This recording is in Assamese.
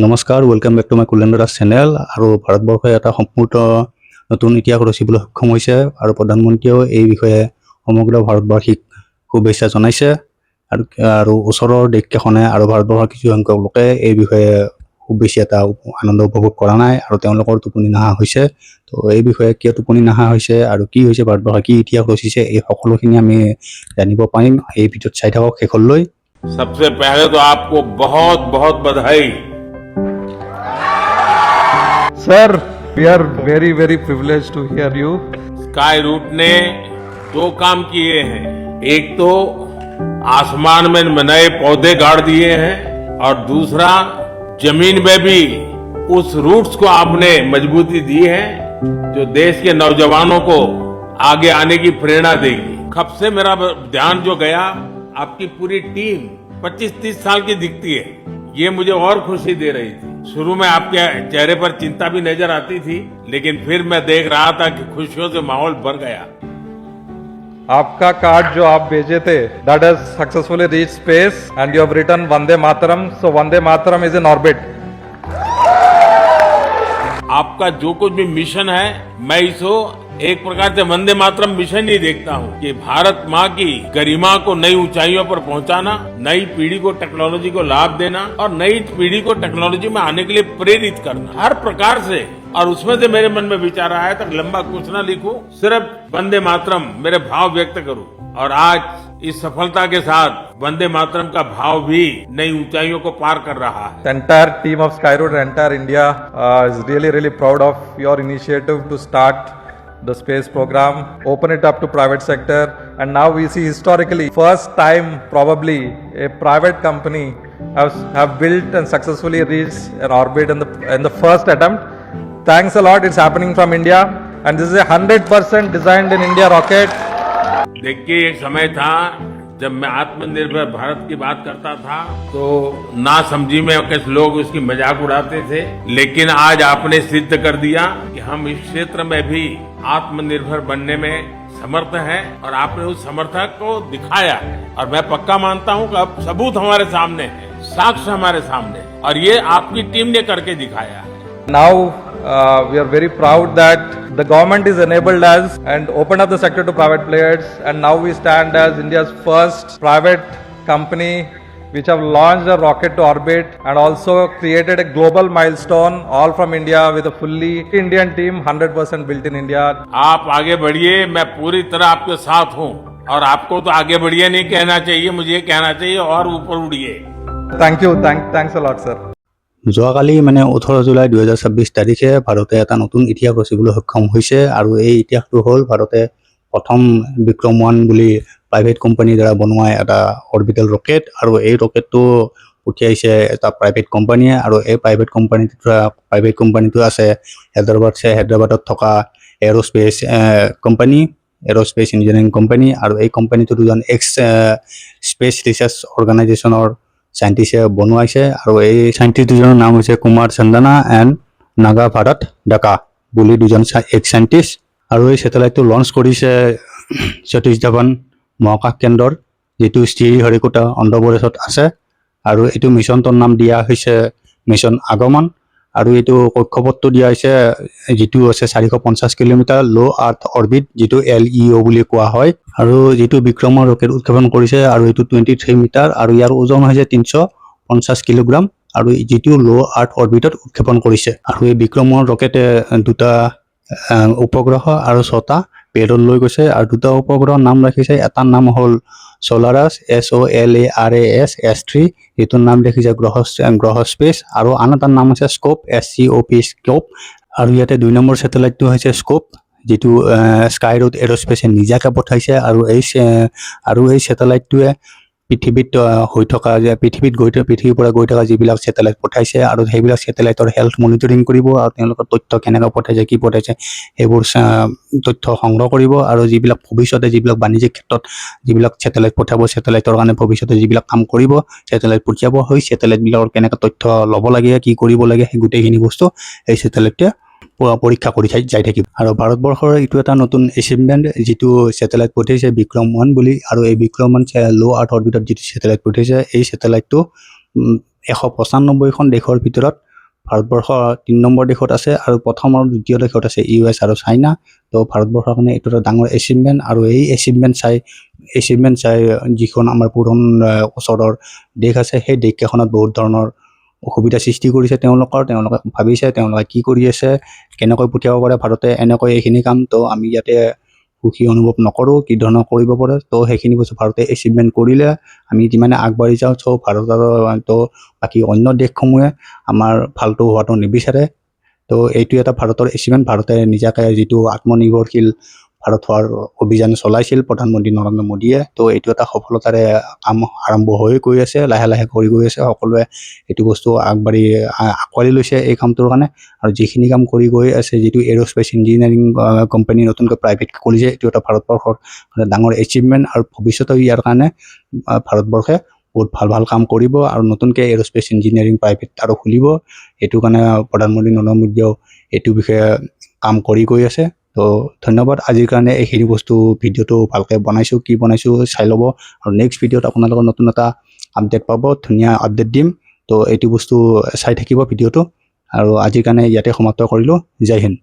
নমস্কাৰ, welcome back to my Kulendra Das channel. আৰু ভাৰতবৰ্ষই এটা সম্পূৰ্ণ নতুন ইতিহাস ৰচিবলৈ সক্ষম হৈছে আৰু প্ৰধানমন্ত্ৰীয়েও এই বিষয়ে সমগ্ৰ ভাৰতবাসীক শুভেচ্ছা জনাইছে। আৰু ওচৰৰ দেশকেইখনে আৰু ভাৰতবৰ্ষৰ কিছু সংখ্যক লোকে এই বিষয়ে খুব বেছি এটা আনন্দ উপভোগ কৰা নাই আৰু তেওঁলোকৰ টোপনি নাহা হৈছে। তো এই বিষয়ে কিয় টোপনি নাহা হৈছে আৰু কি হৈছে, ভাৰতবৰ্ষই কি ইতিহাস ৰচিছে, এই সকলোখিনি আমি জানিব পাৰিম এই ভিডিঅ'ত। চাই থাকক শেষলৈ। सबसे पहले तो आपको बहुत बहुत बधाई। Sir, we are very, very privileged to hear you. Skyroot ने दो काम किए हैं। एक तो आसमान में नए पौधे गाड़ दिए हैं और दूसरा जमीन में भी उस रूट्स को आपने मजबूती दी है जो देश के नौजवानों को आगे आने की प्रेरणा देगी। कब से मेरा ध्यान जो गया, आपकी पूरी टीम 25-30 साल की दिखती है, ये मुझे और खुशी दे रही थी। शुरू में आपके चेहरे पर चिंता भी नजर आती थी, लेकिन फिर मैं देख रहा था कि खुशियों से माहौल भर गया। आपका कार्ड जो आप भेजे थे, that has successfully reached space and you have written Vande Mataram. So Vande Mataram is in orbit. आपका जो कुछ भी मिशन है, मैं इसको एक प्रकार से वंदे मातरम मिशन ही देखता हूँ कि भारत माँ की गरिमा को नई ऊंचाइयों पर पहुँचाना, नई पीढ़ी को टेक्नोलॉजी को लाभ देना और नई पीढ़ी को टेक्नोलॉजी में आने के लिए प्रेरित करना हर प्रकार से। और उसमें से मेरे मन में विचार आया था लंबा कुछ ना लिखूं, सिर्फ वंदे मातरम मेरे भाव व्यक्त करूं। और आज इस सफलता के साथ वंदे मातरम का भाव भी नई ऊंचाइयों को पार कर रहा है। The entire team of Skyroad, entire India is really proud of your initiative to start the space program, open it up to private sector, and now we see historically first time probably a private company have built and successfully reached an orbit in the first attempt. Thanks a lot. It's happening from India, and this is a 100% designed in India rocket. देखिए, एक समय था जब मैं आत्मनिर्भर भारत की बात करता था तो ना समझी में कुछ लोग उसकी मजाक उड़ाते थे, लेकिन आज आपने सिद्ध कर दिया कि हम इस क्षेत्र में भी आत्मनिर्भर बनने में समर्थ हैं और आपने उस समर्थक को दिखाया है। और मैं पक्का मानता हूं कि अब सबूत हमारे सामने है, साक्ष्य हमारे सामने है, और ये आपकी टीम ने करके दिखाया है। Now we are very proud that the government is enabled us and opened up the sector to private players, and now we stand as India's first private company which have launched a rocket to orbit and also created a global milestone, all from India with a fully Indian team, 100% built in India. आप आगे बढ़िए, मैं पूरी तरह आपके साथ हूँ। और आपको तो आगे बढ़िए नहीं कहना चाहिए, मुझे ये कहना चाहिए और ऊपर उड़िए। Thank you. Thanks a lot, sir. যোৱাকালি 18 জুলাই 2026 তাৰিখে ভাৰতে এটা নতুন ইতিহাস ৰচিবলৈ সক্ষম হৈছে। আৰু এই ইতিহাসটো হ'ল ভাৰতে প্ৰথম বিক্ৰম-1 বুলি প্ৰাইভেট কোম্পানীৰ দ্বাৰা বনোৱা এটা অৰবিটেল ৰকেট। আৰু এই ৰকেটটো পঠিয়াইছে এটা প্ৰাইভেট কোম্পানীয়ে। আৰু এই প্ৰাইভেট কোম্পানীটো আছে হায়দৰাবাদত থকা aerospace company, aerospace engineering company. আৰু এই কোম্পানীটো দুজন স্পেচ ৰিচাৰ্চ অৰ্গেনাইজেশ্যনৰ সাইণ্টিষ্টে বনোৱাইছে। আৰু এই সাইণ্টিষ্ট দুজনৰ নাম হৈছে কুমাৰ চন্দানা এণ্ড নাগা ভাৰত ডাকা বুলি দুজন সাইণ্টিষ্ট। আৰু এই ছেটেলাইটটো লঞ্চ কৰিছে সতীশ ধাৱান মহাকাশ কেন্দ্ৰৰ, যিটো শ্ৰীহৰিকোটা অন্ধ্ৰপ্ৰদেশত আছে। আৰু এইটো মিছনটোৰ নাম দিয়া হৈছে মিছন আগমন। আৰু এইটো কক্ষপথটো দিয়া হৈছে যিটো আছে 450 কিলোমিটাৰ ল' আৰ্থ অৰ্বিট, যিটো LEO বুলি কোৱা হয়। আৰু যিটো বিক্ৰমৰ ৰকেট উৎক্ষেপণ কৰিছে, আৰু এইটো 23 মিটাৰ আৰু ইয়াৰ ওজন হৈছে 350 কিলোগ্ৰাম, আৰু যিটো ল' আৰ্থ অৰ্বিটত উৎক্ষেপণ কৰিছে। আৰু এই বিক্ৰমৰ ৰকেটে 2টা উপগ্ৰহ আৰু 6টা পেলোড লৈ গৈছে। আৰু 2টা উপগ্ৰহৰ নাম ৰাখিছে, এটাৰ নাম হ'ল সোলাৰাছ SOLARAS S3, এইটোৰ নাম ৰাখিছে গ্ৰহ স্পেচ। আৰু আন এটাৰ নাম হৈছে স্কোপ SCOP স্কোপ। আৰু ইয়াতে 2 নম্বৰ ছেটেলাইটটো হৈছে স্কোপ, যিটো স্কাইৰুট এৰোস্পেচে নিজাকে পঠাইছে। আৰু এই ছেটেলাইটটোৱে পৃথিৱীত পৃথিৱীৰ পৰা গৈ থকা যিবিলাক ছেটেলাইট পঠাইছে, আৰু সেইবিলাক ছেটেলাইটৰ হেল্থ মনিটৰিং কৰিব, আৰু তেওঁলোকৰ তথ্য কেনেকৈ পঠাইছে, কি পঠাইছে, সেইবোৰ তথ্য সংগ্ৰহ কৰিব। আৰু যিবিলাক ভৱিষ্যতে যিবিলাক বাণিজ্যিক ক্ষেত্ৰত যিবিলাক ছেটেলাইট পঠাব, ছেটেলাইটৰ কাৰণে ভৱিষ্যতে যিবিলাক কাম কৰিব, ছেটেলাইট পঠিয়াব, সেই ছেটেলাইটবিলাকৰ কেনেকৈ তথ্য ল'ব লাগে, কি কৰিব লাগে, সেই গোটেইখিনি বস্তু এই ছেটেলাইটে পৰীক্ষা কৰি যাই থাকিব। আৰু ভাৰতবৰ্ষৰ এইটো এটা নতুন এচিভমেণ্ট, যিটো ছেটেলাইট পঠিয়াইছে বিক্ৰম-1 বুলি। আৰু এই বিক্ৰম-1 ল' আৰ্থ অৰ্বিটত যিটো ছেটেলাইট পঠিয়াইছে, এই ছেটেলাইটটো 195খন দেশৰ ভিতৰত ভাৰতবৰ্ষ 3 নম্বৰ দেশত আছে আৰু প্ৰথম আৰু দ্বিতীয় দেশত আছে US আৰু চাইনা। তো ভাৰতবৰ্ষৰ কাৰণে এইটো এটা ডাঙৰ এচিভমেণ্ট আৰু এই এচিভমেণ্ট চাই যিখন আমাৰ পুৰণ ওচৰৰ দেশ আছে সেই দেশকেইখনত বহুত ধৰণৰ অসুবিধা সৃষ্টি কৰিছে তেওঁলোকে ভাবিছে তেওঁলোকে কি কৰি আছে, কেনেকৈ পঠিয়াব পাৰে ভাৰতে এনেকৈ এইখিনি কাম। তো আমি ইয়াতে সুখী অনুভৱ নকৰোঁ কি ধৰণৰ কৰিব পাৰে। তো সেইখিনি বস্তু ভাৰতে এচিভমেণ্ট কৰিলে আমি যিমানে আগবাঢ়ি যাওঁ তো ভাৰতৰ তো বাকী অন্য দেশসমূহে আমাৰ ভালটো হোৱাটো নিবিচাৰে। তো এইটো এটা ভাৰতৰ এচিভমেণ্ট। ভাৰতে নিজাকে যিটো আত্মনিৰ্ভৰশীল ভাৰত হোৱাৰ অভিযান চলাইছিল প্ৰধানমন্ত্ৰী নৰেন্দ্ৰ মোদীয়ে, তো এইটো এটা সফলতাৰে কাম আৰম্ভ হৈ গৈ আছে, লাহে লাহে কৰি গৈ আছে। সকলোৱে এইটো বস্তু আঁকোৱালি লৈছে এই কামটোৰ কাৰণে। আৰু যিখিনি কাম কৰি গৈ আছে, যিটো এৰোস্পেচ ইঞ্জিনিয়াৰিং কোম্পানী নতুনকৈ প্ৰাইভেট খুলিছে, এইটো এটা ভাৰতবৰ্ষৰ ডাঙৰ এচিভমেণ্ট আৰু ভৱিষ্যতে ইয়াৰ কাৰণে ভাৰতবৰ্ষে বহুত ভাল কাম কৰিব আৰু নতুনকৈ এৰোস্পেচ ইঞ্জিনিয়াৰিং প্ৰাইভেট আৰু খুলিব। এইটো কাৰণে প্ৰধানমন্ত্ৰী নৰেন্দ্ৰ মোদীয়েও এইটো বিষয়ে কাম কৰি গৈ আছে। তো ধন্যবাদ। আজিৰ কাৰণে এইখিনি বস্তু ভিডিঅ'টো ভালকৈ বনাইছোঁ, কি বনাইছোঁ চাই ল'ব। আৰু নেক্সট ভিডিঅ'ত আপোনালোকৰ নতুন এটা আপডেট পাব, ধুনীয়া আপডেট দিম। তো এইটো বস্তু চাই থাকিব ভিডিঅ'টো। আৰু আজিৰ কাৰণে ইয়াতে সমাপ্ত কৰিলোঁ। জয় হিন্দ।